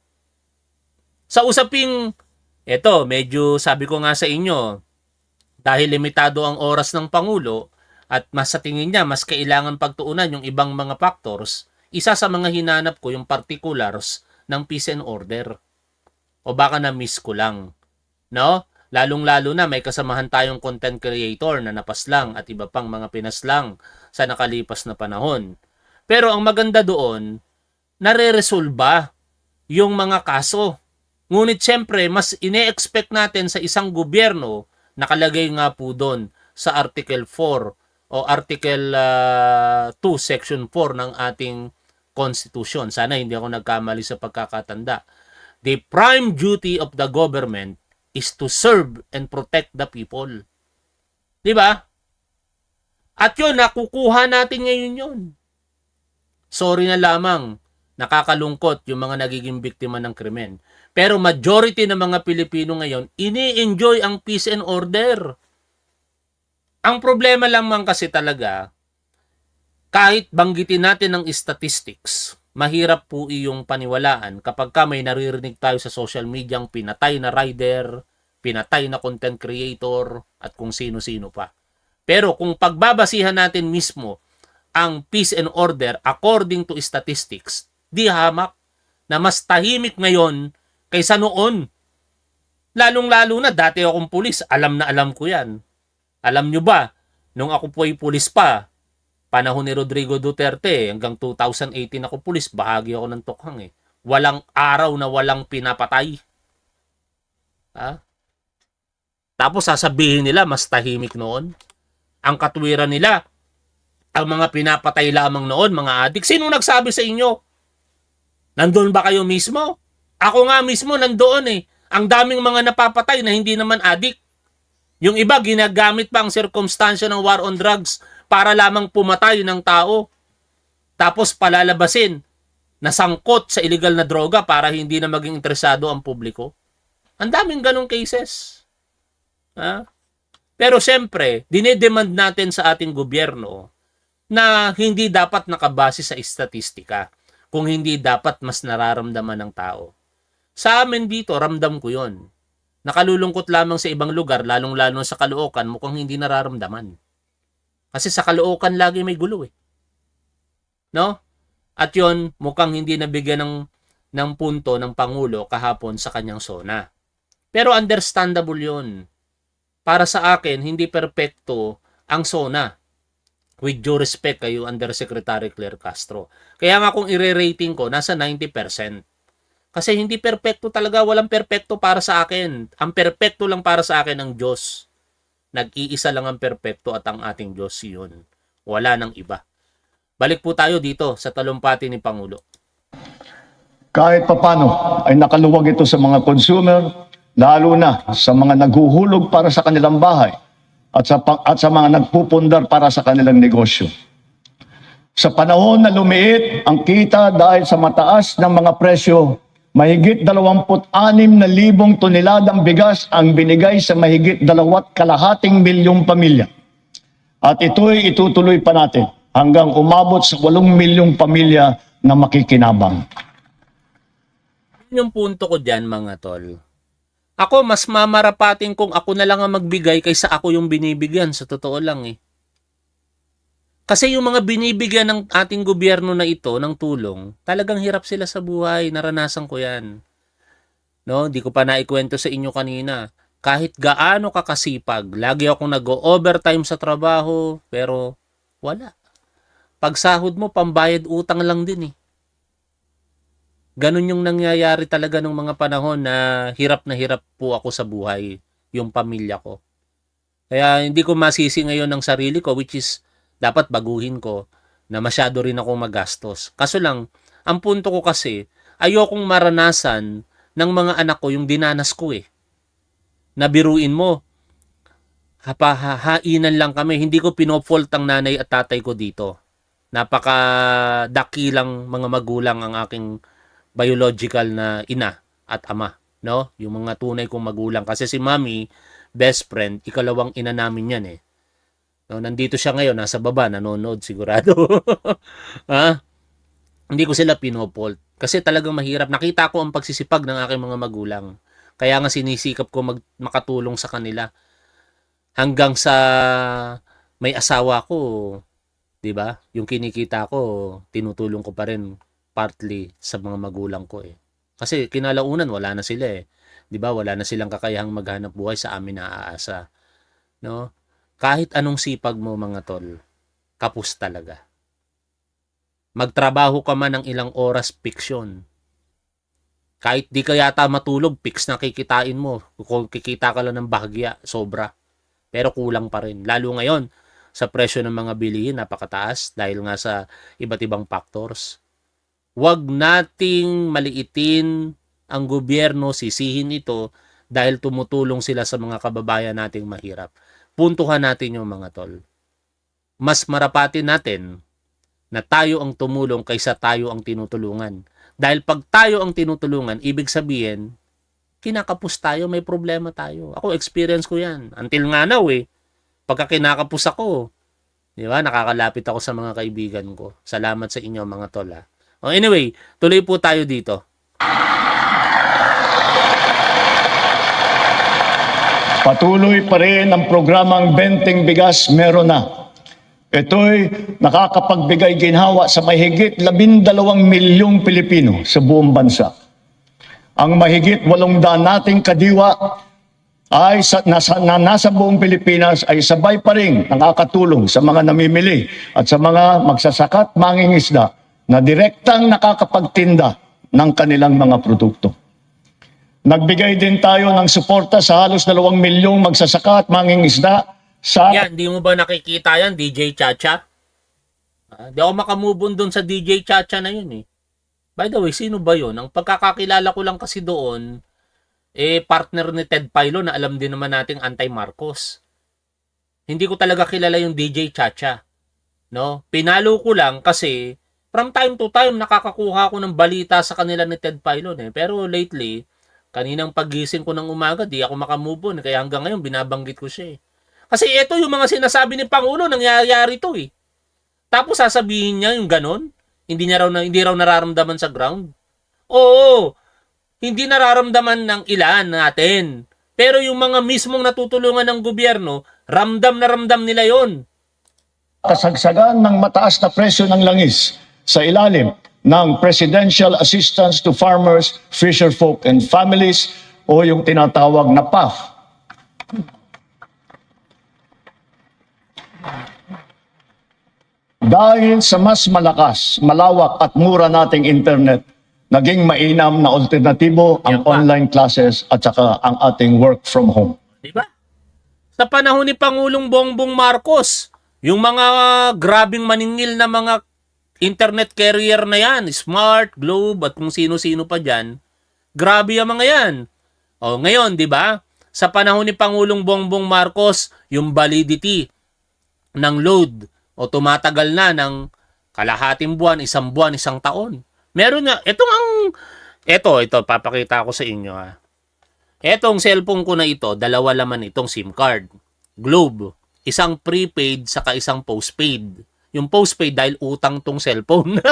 Sa usaping, eto, medyo sabi ko nga sa inyo, dahil limitado ang oras ng Pangulo at mas sa tingin niya, mas kailangan pagtuunan yung ibang mga factors, isa sa mga hinanap ko yung particulars ng peace and order. O baka na-miss ko lang. No? Lalong-lalo na may kasamahan tayong content creator na napaslang at iba pang mga pinaslang sa nakalipas na panahon. Pero ang maganda doon, nare-resolba yung mga kaso. Ngunit siyempre, mas ine-expect natin sa isang gobyerno, nakalagay nga po doon sa Article 4 o Article 2, Section 4 ng ating Constitution. Sana hindi ako nagkamali sa pagkakatanda. The prime duty of the government is to serve and protect the people. Di ba? At yun, nakukuha natin ngayon yun. Sorry na lamang, nakakalungkot yung mga nagiging biktima ng krimen. Pero majority ng mga Pilipino ngayon, ini-enjoy ang peace and order. Ang problema lamang kasi talaga, kahit banggitin natin ng statistics, mahirap po iyong paniwalaan kapag ka may naririnig tayo sa social media ang pinatay na rider, pinatay na content creator, at kung sino-sino pa. Pero kung pagbabasihan natin mismo ang peace and order according to statistics, di hamak na mas tahimik ngayon kaysa noon. Lalong-lalo na dati akong pulis, alam na alam ko yan. Alam nyo ba, nung ako po ay pulis pa, panahon ni Rodrigo Duterte, hanggang 2018 ako pulis, bahagi ako ng tukhang eh. Walang araw na walang pinapatay. Ha? Tapos sasabihin nila, mas tahimik noon. Ang katwiran nila, ang mga pinapatay lamang noon, mga adik. Sino nagsabi sa inyo? Nandoon ba kayo mismo? Ako nga mismo nandoon eh. Ang daming mga napapatay na hindi naman adik. Yung iba, ginagamit pa ang sirkumstansya ng war on drugs para lamang pumatay ng tao. Tapos palalabasin na sangkot sa illegal na droga para hindi na maging interesado ang publiko. Ang daming ganong cases. Ha? Pero siyempre, dinedemand natin sa ating gobyerno na hindi dapat nakabase sa istatistika, kung hindi dapat mas nararamdaman ng tao. Sa amin dito, ramdam ko yon. Nakalulungkot lamang sa ibang lugar, lalong-lalo sa Caloocan, mukhang hindi nararamdaman. Kasi sa Caloocan lagi may gulo eh. No? At yon mukhang hindi nabigyan ng punto ng Pangulo kahapon sa kanyang SONA. Pero understandable yon. Para sa akin, hindi perpekto ang SONA. With due respect kayo, Undersecretary Claire Castro. Kaya nga kung i-rating ko, nasa 90%. Kasi hindi perpekto talaga, walang perpekto para sa akin. Ang perpekto lang para sa akin ang Diyos. Nag-iisa lang ang perpekto at ang ating Diyos yun. Wala nang iba. Balik po tayo dito sa talumpati ni Pangulo. Kahit papano ay nakaluwag ito sa mga consumer, lalo na sa mga naghuhulog para sa kanilang bahay at sa mga nagpupundar para sa kanilang negosyo. Sa panahon na lumiit ang kita dahil sa mataas ng mga presyo, mahigit 26,000 toneladang bigas ang binigay sa mahigit 2.5 milyong pamilya. At ito'y itutuloy pa natin hanggang umabot sa 8 milyong pamilya na makikinabang. Yung punto ko dyan, mga tol. Ako, mas mamarapatin kung ako na lang ang magbigay kaysa ako yung binibigyan. Sa totoo lang eh. Kasi yung mga binibigyan ng ating gobyerno na ito ng tulong, talagang hirap sila sa buhay. Naranasan ko yan. No, di ko pa naikwento sa inyo kanina. Kahit gaano kakasipag, lagi akong nag-overtime sa trabaho, pero wala. Pag sahod mo, pambayad utang lang din eh. Ganun yung nangyayari talaga ng mga panahon na hirap po ako sa buhay, yung pamilya ko. Kaya hindi ko masisi ngayon ng sarili ko, which is dapat baguhin ko, na masyado rin akong magastos. Kaso lang, ang punto ko kasi, ayokong maranasan ng mga anak ko yung dinanas ko eh. Nabiruin mo, hainan lang kami. Hindi ko pinofault ang nanay at tatay ko dito. Napaka-dakilang mga magulang ang aking biological na ina at ama, no? Yung mga tunay kong magulang. Kasi si mami, best friend, ikalawang ina namin yan eh. No, nandito siya ngayon, nasa baba, nanonood sigurado. Ha? Hindi ko sila pinofault. Kasi talagang mahirap. Nakita ko ang pagsisipag ng aking mga magulang. Kaya nga sinisikap ko makatulong sa kanila. Hanggang sa may asawa ko, 'di ba? Yung kinikita ko, tinutulong ko pa rin partly sa mga magulang ko eh. Kasi kinalaunan wala na sila eh. 'Di ba? Wala na silang kakayahang maghanap buhay, sa amin na aasa, no? Kahit anong sipag mo mga tol, kapos talaga. Magtrabaho ka man ng ilang oras, fiksyon. Kahit di ka yata matulog, fix na kikitain mo. Kung kikita ka lang ng bahagya, sobra. Pero kulang pa rin. Lalo ngayon, sa presyo ng mga bilihin, napakataas dahil nga sa iba't ibang factors. Huwag nating maliitin ang gobyerno, sisihin ito dahil tumutulong sila sa mga kababayan nating mahirap. Puntuhan natin yung mga tol. Mas marapatin natin na tayo ang tumulong kaysa tayo ang tinutulungan. Dahil pag tayo ang tinutulungan, ibig sabihin, kinakapos tayo, may problema tayo. Ako, experience ko yan. Until nga now eh. Pagka kinakapos ako, di ba, nakakalapit ako sa mga kaibigan ko. Salamat sa inyo mga tol ha. Oh, anyway, tuloy po tayo dito. Patuloy pa rin ang programang Benteng Bigas Meron Na. Ito'y nakakapagbigay ginhawa sa mahigit 12 milyong Pilipino sa buong bansa. Ang mahigit 800 nating kadiwa ay nasa buong Pilipinas ay sabay pa rin nakakatulong sa mga namimili at sa mga magsasakat mangingisda na direktang nakakapagtinda ng kanilang mga produkto. Nagbigay din tayo ng suporta sa halos 2 milyong magsasaka at mangingisda sa... Yan, di mo ba nakikita yan, DJ Chacha? Di ako makamove on doon sa DJ Chacha na yun eh. By the way, sino ba yun? Ang pagkakakilala ko lang kasi doon, partner ni Ted Pailo na alam din naman nating anti-Marcos. Hindi ko talaga kilala yung DJ Chacha. No? Pinalo ko lang kasi from time to time nakakakuha ko ng balita sa kanila ni Ted Pailo eh. Pero lately, kaninang pagising ko ng umaga, di ako makamove on. Kaya hanggang ngayon, binabanggit ko siya eh. Kasi ito yung mga sinasabi ni Pangulo, nangyayari to eh. Tapos sasabihin niya yung ganon, hindi raw nararamdaman sa ground. Oo, hindi nararamdaman ng ilan natin. Pero yung mga mismong natutulungan ng gobyerno, ramdam na ramdam nila yon. Kasagsagan ng mataas na presyo ng langis sa ilalim ng Presidential Assistance to Farmers, Fisherfolk and Families o yung tinatawag na PAF. Dahil sa mas malakas, malawak at mura nating internet, naging mainam na alternatibo ang Yan pa. online classes at saka ang ating work from home. Di ba? Sa panahon ni Pangulong Bongbong Marcos, yung mga grabing maningil na mga internet carrier na yan, Smart, Globe, at kung sino-sino pa dyan, grabe yung mga yan. O ngayon, di ba? Sa panahon ni Pangulong Bongbong Marcos, yung validity ng load o tumatagal na ng kalahating buwan, isang taon. Meron nga, ito, papakita ko sa inyo ha. Etong cellphone ko na ito, dalawa laman itong SIM card. Globe, isang prepaid saka isang postpaid. Yung postpaid dahil utang tong cellphone.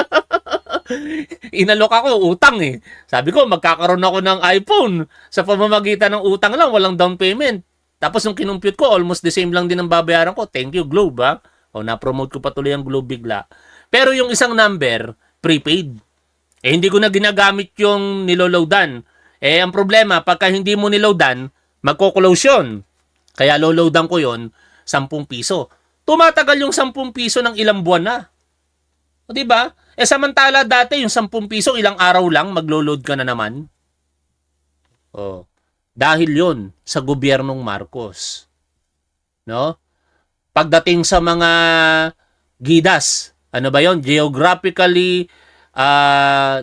Inalok ako, utang eh. Sabi ko, magkakaroon ako ng iPhone. Sa pamamagitan ng utang lang, walang down payment. Tapos nung kinumpute ko, almost the same lang din ang babayaran ko. Thank you, Globe ha. O, na-promote ko pa tuloy ang Globe bigla. Pero yung isang number, prepaid. Hindi ko na ginagamit yung niloloadan. Ang problema, pagka hindi mo niloadan, magko-close yun. Kaya loloadan ko yon 10 piso. Tumatagal yung 10 piso ng ilang buwan na. O, diba? Samantala dati, yung 10 piso, ilang araw lang, maglo-load ka na naman. Oh. Dahil yon sa gobyernong Marcos. No? Pagdating sa mga GIDAS, ano ba yon? Geographically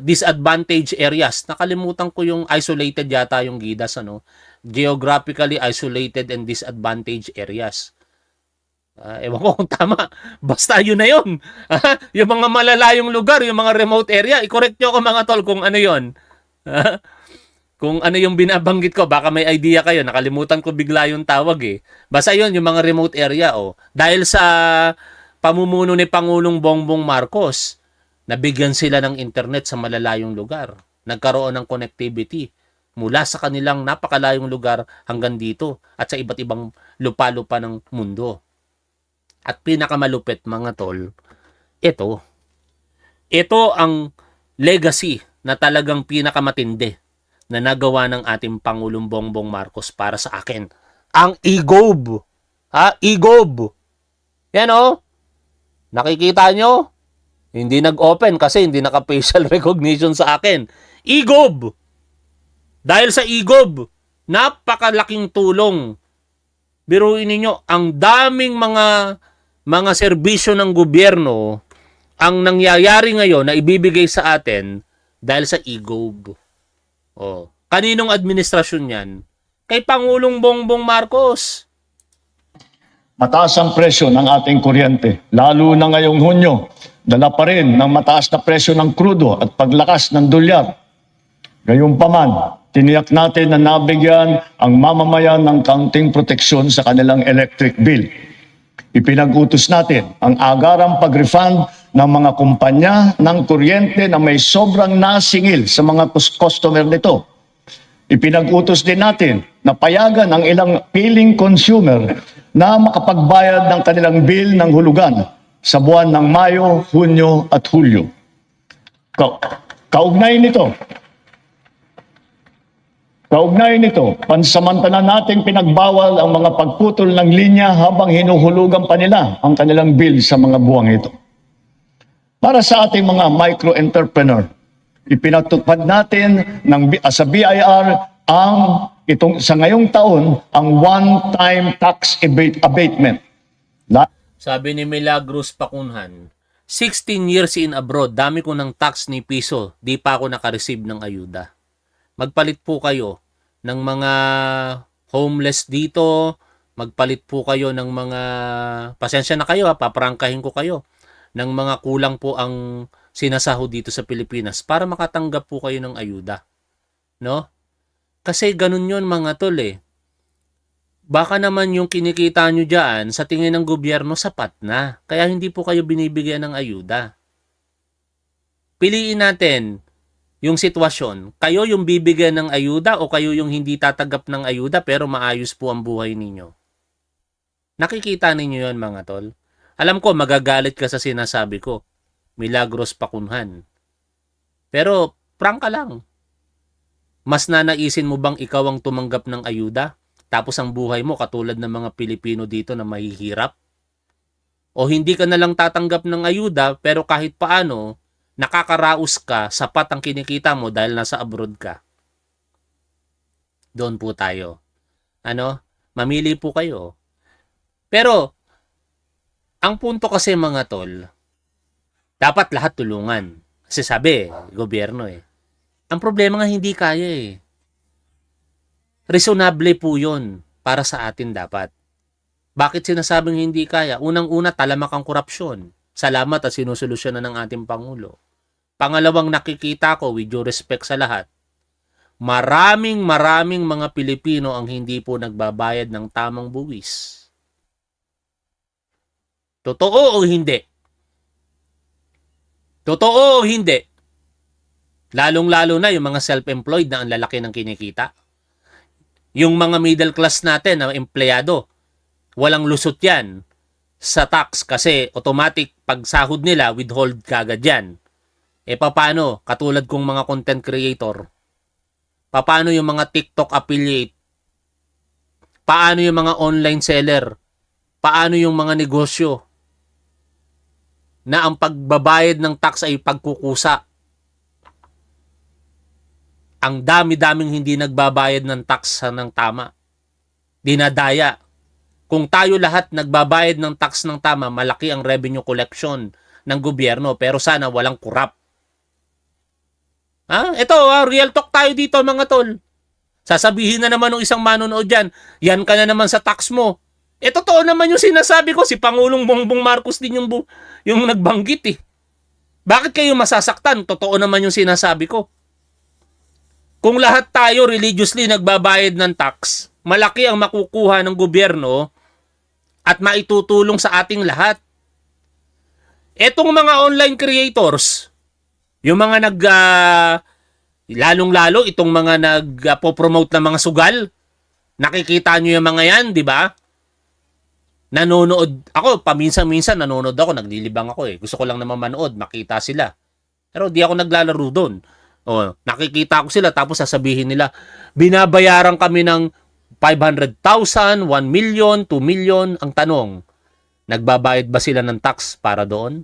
disadvantaged areas. Nakalimutan ko yung isolated yata yung GIDAS, ano? Geographically isolated and disadvantaged areas. Ewan ko kung tama. Basta yun na yun. Yung mga malalayong lugar, yung mga remote area, i-correct nyo ako mga tol kung ano yun. Kung ano yung binabanggit ko, baka may idea kayo. Nakalimutan ko bigla yung tawag eh. Basta yun, yung mga remote area. Oh. Dahil sa pamumuno ni Pangulong Bongbong Marcos, nabigyan sila ng internet sa malalayong lugar. Nagkaroon ng connectivity mula sa kanilang napakalayong lugar hanggang dito at sa iba't ibang lupa-lupa ng mundo. At pinakamalupit mga tol, ito. Ito ang legacy na talagang pinakamatindi na nagawa ng ating Pangulong Bongbong Marcos para sa akin. Ang EGOB. EGOB. Yan o. Nakikita nyo? Hindi nag-open kasi hindi naka-facial recognition sa akin. EGOB. Dahil sa EGOB, napakalaking tulong. Biruin ninyo, ang daming mga serbisyo ng gobyerno ang nangyayari ngayon na ibibigay sa atin dahil sa EGOB. Oh. Kaninong administrasyon yan? Kay Pangulong Bongbong Marcos. Mataas ang presyo ng ating kuryente, lalo na ngayong Hunyo. Dala pa rin ng mataas na presyo ng krudo at paglakas ng dolyar. Gayunpaman, tiniyak natin na nabigyan ang mamamayan ng kaunting proteksyon sa kanilang electric bill. Ipinag-utos natin ang agarang pag-refund ng mga kumpanya ng kuryente na may sobrang nasingil sa mga customer nito. Ipinag-utos din natin na payagan ang ilang piling consumer na makapagbayad ng kanilang bill ng hulugan sa buwan ng Mayo, Hunyo at Hulyo. Kaugnay nito, pansamantala nating pinagbawal ang mga pagputol ng linya habang hinuhulugan pa nila ang kanilang bill sa mga buwang ito. Para sa ating mga micro-entrepreneur, ipinatupad natin sa BIR sa ngayong taon ang one-time tax abatement. Sabi ni Milagros Pacunhan, 16 years in abroad, dami ko ng tax ni piso, di pa ako nakareceive ng ayuda. Magpalit po kayo ng mga homeless dito, magpalit po kayo ng mga, pasensya na kayo paprangkahin ko kayo, ng mga kulang po ang sinasahod dito sa Pilipinas para makatanggap po kayo ng ayuda. No? Kasi ganun yun mga tol eh. Baka naman yung kinikita nyo dyan sa tingin ng gobyerno sapat na. Kaya hindi po kayo binibigyan ng ayuda. Piliin natin yung sitwasyon. Kayo yung bibigyan ng ayuda o kayo yung hindi tatanggap ng ayuda pero maayos po ang buhay ninyo. Nakikita ninyo yun mga tol. Alam ko magagalit ka sa sinasabi ko. Milagros Pacunhan. Pero prank ka lang. Mas nanaisin mo bang ikaw ang tumanggap ng ayuda? Tapos ang buhay mo katulad ng mga Pilipino dito na mahihirap? O hindi ka na lang tatanggap ng ayuda pero kahit paano, nakakaraos ka, sapat ang kinikita mo dahil nasa abroad ka. Doon po tayo. Mamili po kayo. Pero, ang punto kasi mga tol, dapat lahat tulungan. Kasi sabi, gobyerno eh. Ang problema nga hindi kaya eh. Reasonable po yun para sa atin dapat. Bakit sinasabing hindi kaya? Unang-una, talamak ang korupsyon. Salamat at sinusolusyonan ng ating Pangulo. Pangalawang nakikita ko, with due respect sa lahat, maraming mga Pilipino ang hindi po nagbabayad ng tamang buwis. Totoo o hindi? Totoo o hindi? Lalong-lalo na yung mga self-employed na ang lalaki ng kinikita. Yung mga middle class natin na empleyado, walang lusot yan sa tax kasi automatic pag sahod nila, withhold kagad yan. Paano? Katulad kong mga content creator. Paano yung mga TikTok affiliate? Paano yung mga online seller? Paano yung mga negosyo na ang pagbabayad ng tax ay pagkukusa. Ang dami-daming hindi nagbabayad ng tax ng tama. Dinadaya. Kung tayo lahat nagbabayad ng tax ng tama, malaki ang revenue collection ng gobyerno. Pero sana walang kurap. Ito, real talk tayo dito mga tol. Sasabihin na naman ng isang manonood dyan, yan ka na naman sa tax mo. Totoo naman yung sinasabi ko. Si Pangulong Bongbong Marcos din yung nagbanggit eh. Bakit kayo masasaktan? Totoo naman yung sinasabi ko. Kung lahat tayo religiously nagbabayad ng tax, malaki ang makukuha ng gobyerno at maitutulong sa ating lahat. Etong mga online creators, yung mga lalong-lalo itong mga nagpo-promote ng mga sugal, nakikita nyo yung mga yan, di ba? Nanonood ako, paminsan-minsan nanonood ako, naglilibang ako eh. Gusto ko lang naman manood, makita sila. Pero di ako naglalaro doon. Nakikita ko sila tapos sasabihin nila, binabayaran kami ng 500,000, 1 million, 2 million. Ang tanong, nagbabayad ba sila ng tax para doon?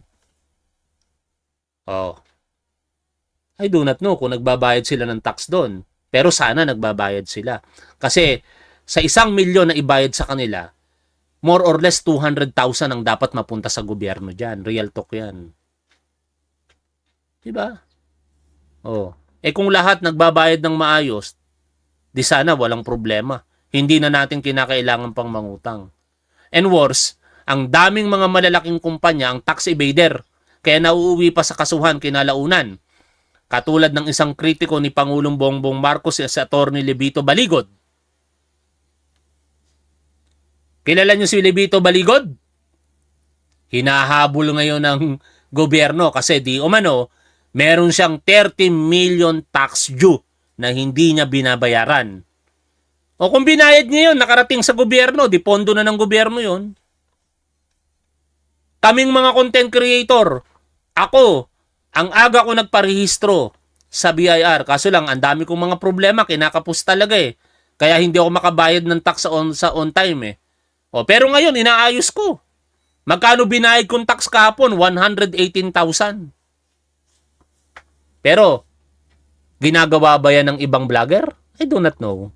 I do not know kung nagbabayad sila ng tax doon. Pero sana nagbabayad sila. Kasi sa 1 milyon na ibayad sa kanila, more or less 200,000 ang dapat mapunta sa gobyerno dyan. Real talk yan. Diba? Kung lahat nagbabayad ng maayos, di sana walang problema. Hindi na natin kinakailangan pang mangutang. And worse, ang daming mga malalaking kumpanya ang tax evader, kaya nauuwi pa sa kasuhan kinalaunan. Katulad ng isang kritiko ni Pangulong Bongbong Marcos, si Attorney Levito Baligod. Kilala niyo si Levito Baligod? Hinahabol ngayon ng gobyerno kasi di umano, meron siyang 30 million tax due na hindi niya binabayaran. O kung binayad niya yun, nakarating sa gobyerno, di pondo na ng gobyerno yun. Kaming mga content creator, ako, ang aga ko nagparehistro sa BIR. Kaso lang, ang dami kong mga problema, kinakapos talaga eh. Kaya hindi ako makabayad ng tax sa on time eh. Pero ngayon, inaayos ko. Magkano binayad kong tax kahapon? 118,000. Pero, ginagawa ba yan ng ibang vlogger? I do not know.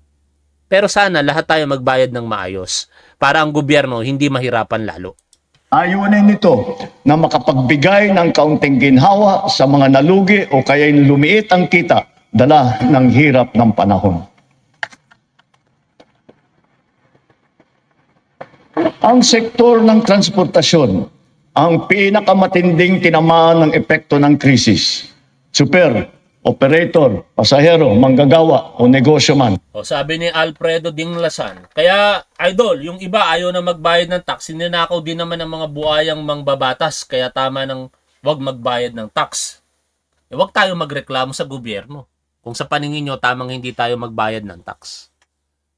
Pero sana lahat tayo magbayad ng maayos para ang gobyerno hindi mahirapan lalo. Ayunin nito na makapagbigay ng kaunting ginhawa sa mga nalugi o kaya lumiit ang kita dala ng hirap ng panahon. Ang sektor ng transportasyon ang pinakamatinding tinamaan ng epekto ng krisis. Super, operator, pasahero, manggagawa o negosyo man. Sabi ni Alfredo Dinglasan, kaya idol, yung iba ayaw na magbayad ng tax, ninakaw din naman ng mga buhayang mangbabatas, kaya tama nang wag magbayad ng tax. Wag tayo magreklamo sa gobyerno. Kung sa paningin nyo, tamang hindi tayo magbayad ng tax.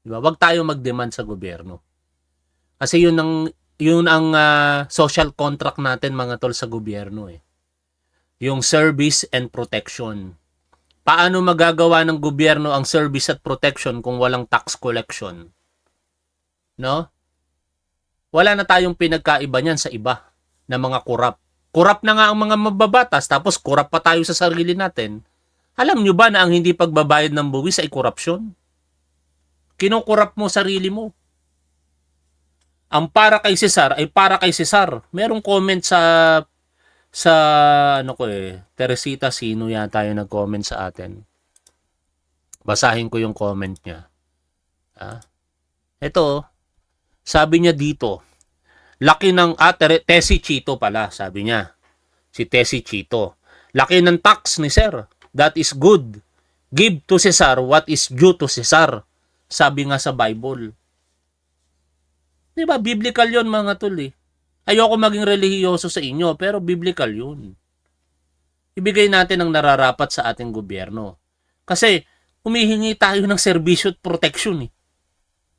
Diba? Wag tayo mag-demand sa gobyerno. Kasi yun ang social contract natin mga tol sa gobyerno eh. Yung service and protection. Paano magagawa ng gobyerno ang service at protection kung walang tax collection? No? Wala na tayong pinagkaiba niyan sa iba na mga kurap. Kurap na nga ang mga mababatas tapos kurap pa tayo sa sarili natin. Alam nyo ba na ang hindi pagbabayad ng buwis ay korupsyon? Kinukurap mo sarili mo. Ang para kay Cesar ay para kay Cesar. Merong comment sa Teresita Sino yata yung nag-comment sa atin. Basahin ko yung comment niya. Ito, sabi niya dito, laki ng, Tessie Chito pala, sabi niya. Si Tessie Chito. Laki ng tax ni Sir. That is good. Give to Cesar what is due to Cesar. Sabi nga sa Bible. Diba, biblical yon mga tol eh. Ayoko maging relihiyoso sa inyo, pero biblical yun. Ibigay natin ang nararapat sa ating gobyerno. Kasi, humihingi tayo ng serbisyo at protection eh.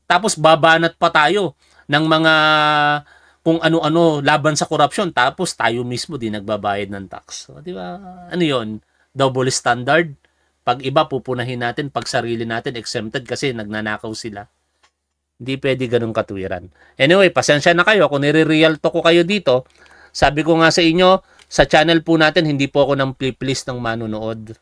Tapos babanat pa tayo ng mga kung ano-ano laban sa korupsyon, tapos tayo mismo din nagbabayad ng tax. So, di ba? Ano yon? Double standard. Pag iba, pupunahin natin. Pag sarili natin, exempted kasi nagnanakaw sila. Hindi pwede ganun katwiran. Anyway, pasensya na kayo kung nire-real talk ko kayo dito. Sabi ko nga sa inyo, sa channel po natin, hindi po ako nang please ng manonood.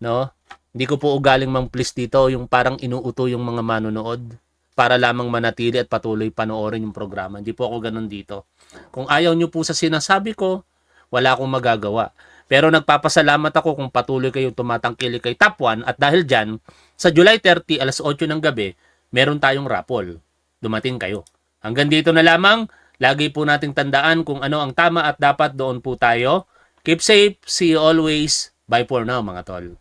No? Hindi ko po ugaling mang please dito, yung parang inuuto yung mga manonood para lamang manatili at patuloy panoorin yung programa. Hindi po ako ganun dito. Kung ayaw nyo po sa sinasabi ko, wala akong magagawa. Pero nagpapasalamat ako kung patuloy kayo tumatangkilik kay Top 1 at dahil dyan, sa July 30, alas 8 ng gabi, meron tayong raffle. Dumating kayo. Hanggang dito na lamang, lagi po nating tandaan kung ano ang tama at dapat doon po tayo. Keep safe, see you always. Bye for now mga tol.